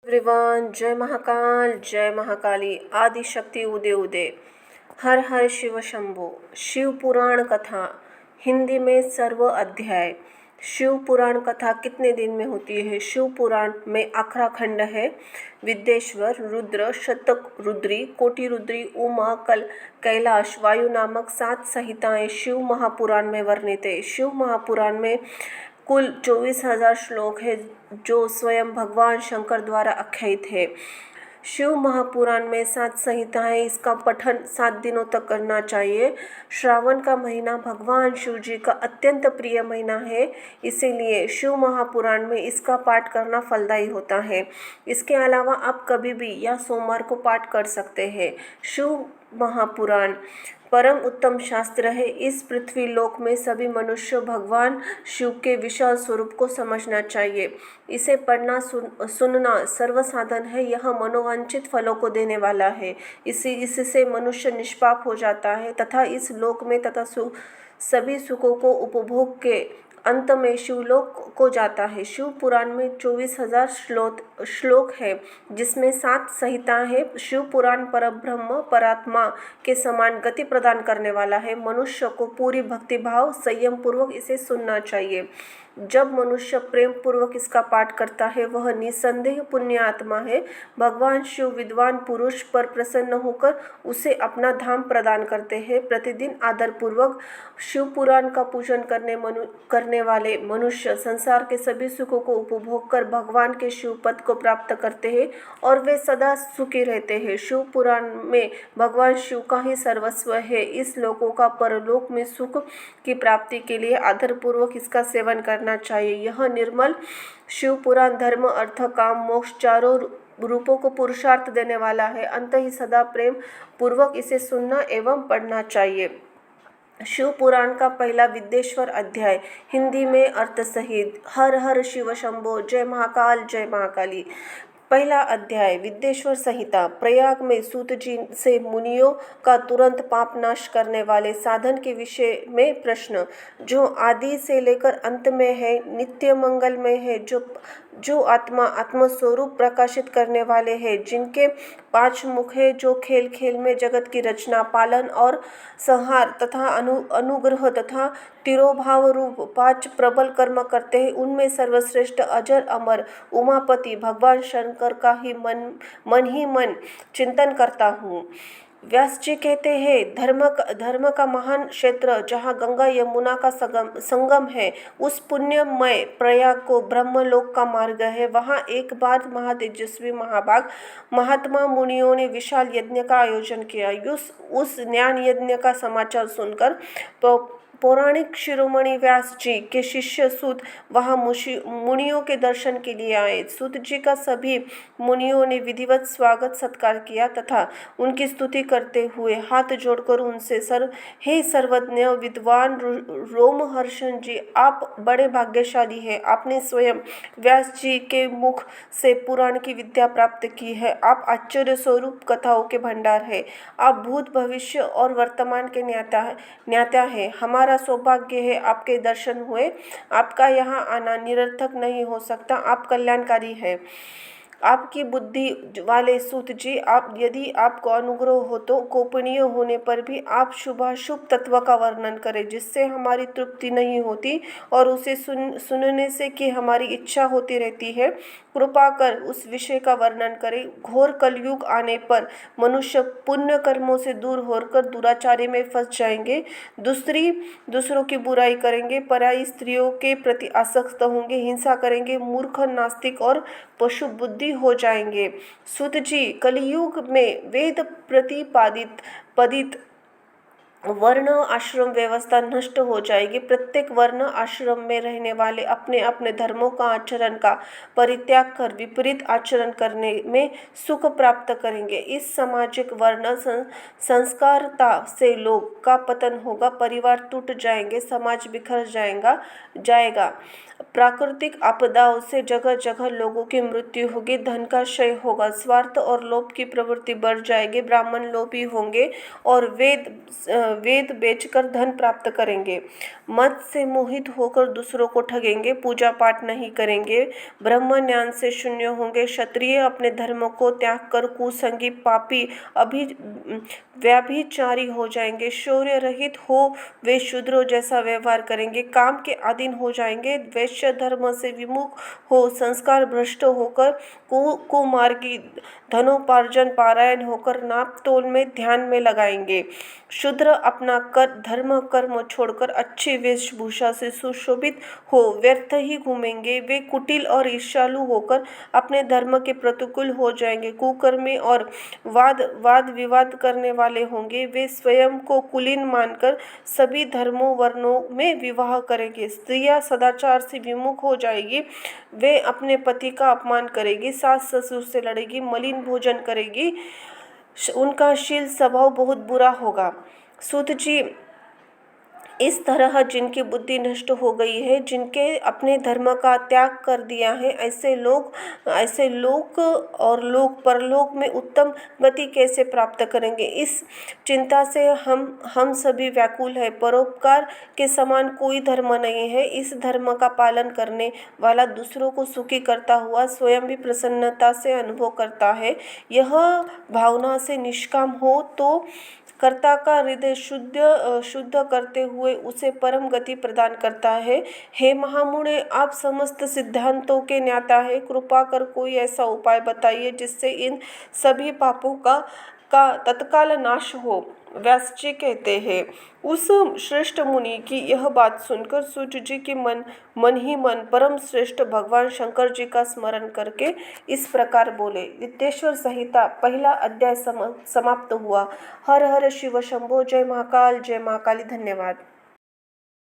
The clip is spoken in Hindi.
एवरीवन, जय महाकाल, जय महाकाली, आदि शक्ति उदय उदय। हर हर शिव शंभो। शिव पुराण कथा हिंदी में सर्व अध्याय। शिव पुराण कथा कितने दिन में होती है? शिव पुराण में 11 खंड है। विद्येश्वर, रुद्र, शतक रुद्री, कोटि रुद्री, उमा, कैलाश, वायु नामक 7 संहिताएं शिव महापुराण में वर्णित है। शिव महापुराण में कुल 24,000 श्लोक है जो स्वयं भगवान शंकर द्वारा आख्यायित है। शिव महापुराण में 7 संहिताएं। इसका पठन 7 दिनों तक करना चाहिए। श्रावण का महीना भगवान शिव जी का अत्यंत प्रिय महीना है, इसीलिए शिव महापुराण में इसका पाठ करना फलदायी होता है। इसके अलावा आप कभी भी या सोमवार को पाठ कर सकते हैं। शिव महापुराण परम उत्तम शास्त्र है। इस पृथ्वी लोक में सभी मनुष्य भगवान शिव के विशाल स्वरूप को समझना चाहिए। इसे पढ़ना सुनना सर्वसाधन है। यह मनोवांछित फलों को देने वाला है। इससे मनुष्य निष्पाप हो जाता है तथा इस लोक में तथा सभी सुखों को उपभोग के अंत में शिवलोक को जाता है। शिव पुराण में 24,000 श्लोक है, जिसमें 7 संहिताएं हैं। शिव पुराण परब्रह्म परात्मा के समान गति प्रदान करने वाला है। मनुष्य को पूरी भक्तिभाव संयम पूर्वक इसे सुनना चाहिए। जब मनुष्य प्रेम पूर्वक इसका पाठ करता है वह निसंदेह पुण्य आत्मा है। भगवान शिव विद्वान पुरुष पर प्रसन्न होकर उसे अपना धाम प्रदान करते हैं। प्रतिदिन आदर पूर्वक शिव पुराण का पूजन करने वाले मनुष्य संसार के सभी सुखों को उपभोग कर भगवान के शिव पद को प्राप्त करते हैं और वे सदा सुखी रहते हैं। शिव पुराण में भगवान शिव का ही सर्वस्व है। इस लोकों का परलोक में सुख की प्राप्ति के लिए आदर पूर्वक इसका सेवन करना चाहिए। यह निर्मल शिव पुराण धर्म अर्थ काम मोक्ष चारों रूपों को पुरुषार्थ देने वाला है। अंत ही सदा प्रेम पूर्वक इसे सुनना एवं पढ़ना चाहिए। शिव पुराण का पहला विद्येश्वर अध्याय हिंदी में अर्थ सहित। हर हर शिव शंभो, जय महाकाल, जय महाकाली। पहला अध्याय विद्येश्वर संहिता। प्रयाग में सूत जी से मुनियों का तुरंत पाप नाश करने वाले साधन के विषय में प्रश्न, जो आदि से लेकर अंत में है, नित्य मंगल में है, जो आत्मा आत्मस्वरूप प्रकाशित करने वाले हैं, जिनके 5 मुख है, जो खेल खेल में जगत की रचना, पालन और संहार तथा अनुग्रह तथा तिरोभाव रूप 5 प्रबल कर्म करते हैं, उनमें सर्वश्रेष्ठ अजर अमर उमापति भगवान शंकर का ही मन चिंतन करता हूँ। व्यास जी कहते हैं, धर्म का महान क्षेत्र जहाँ गंगा यमुना का संगम है, उस पुण्यमय प्रयाग को ब्रह्मलोक का मार्ग है। वहाँ एक बार महातेजस्वी महाभाग महात्मा मुनियों ने विशाल यज्ञ का आयोजन किया। उस ज्ञान यज्ञ का समाचार सुनकर पौराणिक शिरोमणि व्यास जी के शिष्य सूत वहाँ मुनियों के दर्शन के लिए आए। सूत जी का सभी मुनियों ने विधिवत स्वागत सत्कार किया तथा उनकी स्तुति करते हुए हाथ जोड़कर उनसे हे सर्वज्ञ विद्वान रोमहर्षण जी, आप बड़े भाग्यशाली हैं। आपने स्वयं व्यास जी के मुख से पुराण की विद्या प्राप्त की है। आप आश्चर्य स्वरूप कथाओं के भंडार है। आप भूत भविष्य और वर्तमान के ज्ञाता है। हमारा सौभाग्य है आपके दर्शन हुए। आपका यहाँ आना निरर्थक नहीं हो सकता। आप कल्याणकारी है। आपकी बुद्धि वाले सूत जी, यदि आपको अनुग्रह हो तो गोपनीय होने पर भी आप शुभाशुभ तत्व का वर्णन करें, जिससे हमारी तृप्ति नहीं होती और उसे सुनने से कि हमारी इच्छा होती रहती है। कृपा कर उस विषय का वर्णन करें। घोर कलयुग आने पर मनुष्य पुण्य कर्मों से दूर होकर दुराचारी में फंस जाएंगे, दूसरों की बुराई करेंगे, पराई स्त्रियों के प्रति आसक्त होंगे, हिंसा करेंगे, मूर्ख, नास्तिक और पशु बुद्धि हो जाएंगे। सूत जी, कलियुग में वेद प्रतिपादित वर्ण आश्रम व्यवस्था नष्ट हो जाएगी। प्रत्येक वर्ण आश्रम में रहने वाले अपने अपने धर्मों का आचरण का परित्याग कर विपरीत आचरण करने में सुख प्राप्त करेंगे। इस सामाजिक वर्ण संस्कारता से लोग का पतन होगा, परिवार टूट जाएंगे, समाज बिखर जाएगा। प्राकृतिक आपदाओं से जगह जगह लोगों की मृत्यु होगी, धन का क्षय होगा, स्वार्थ और लोभ की प्रवृत्ति बढ़ जाएगी, ब्राह्मण लोभी होंगे और वेद बेचकर धन प्राप्त करेंगे, मद से मोहित होकर दूसरों को ठगेंगे, पूजा पाठ नहीं करेंगे, ब्रह्म ज्ञान से शून्य होंगे, क्षत्रिय अपने धर्म को त्याग कर कुसंगी पापी व्याभिचारी हो जाएंगे, शौर्य रहित हो वे शूद्रों जैसा व्यवहार करेंगे, काम के अधीन हो जाएंगे, वैश्य धर्म से विमुख हो संस्कार भ्रष्ट होकर कुमार्गी धनोपार्जन पारायण होकर नाप तोल में ध्यान में लगाएंगे, शूद्र अपना धर्म कर्म छोड़कर अच्छी वेशभूषा से सुशोभित हो व्यर्थ ही घूमेंगे, वे कुटिल और ईर्ष्यालु होकर अपने धर्म के प्रतिकूल हो जाएंगे, कुकर्मी और वाद विवाद करने वाले होंगे, वे स्वयं को कुलीन मानकर सभी धर्मों वर्णों में विवाह करेंगे, स्त्रियां सदाचार से विमुख हो जाएगी, वे अपने पति का अपमान करेगी, सास ससुर से लड़ेगी, मलिन भोजन करेगी, उनका शील स्वभाव बहुत बुरा होगा। सूत जी, इस तरह जिनकी बुद्धि नष्ट हो गई है, जिनके अपने धर्म का त्याग कर दिया है, ऐसे लोग और लोक परलोक में उत्तम गति कैसे प्राप्त करेंगे, इस चिंता से हम सभी व्याकुल है। परोपकार के समान कोई धर्म नहीं है। इस धर्म का पालन करने वाला दूसरों को सुखी करता हुआ स्वयं भी प्रसन्नता से अनुभव करता है। यह भावना से निष्काम हो तो कर्ता का हृदय शुद्ध करते हुए उसे परम गति प्रदान करता है। हे महामुने, आप समस्त सिद्धांतों के ज्ञाता है, कृपा कर कोई ऐसा उपाय बताइए जिससे इन सभी पापों का तत्काल नाश हो। व्यास जी कहते हैं, उस श्रेष्ठ मुनि की यह बात सुनकर सूत जी की मन ही मन परम श्रेष्ठ भगवान शंकर जी का स्मरण करके इस प्रकार बोले। विद्येश्वर संहिता पहला अध्याय समाप्त हुआ। हर हर शिव शंभो। जय महाकाल, जय महाकाली। धन्यवाद।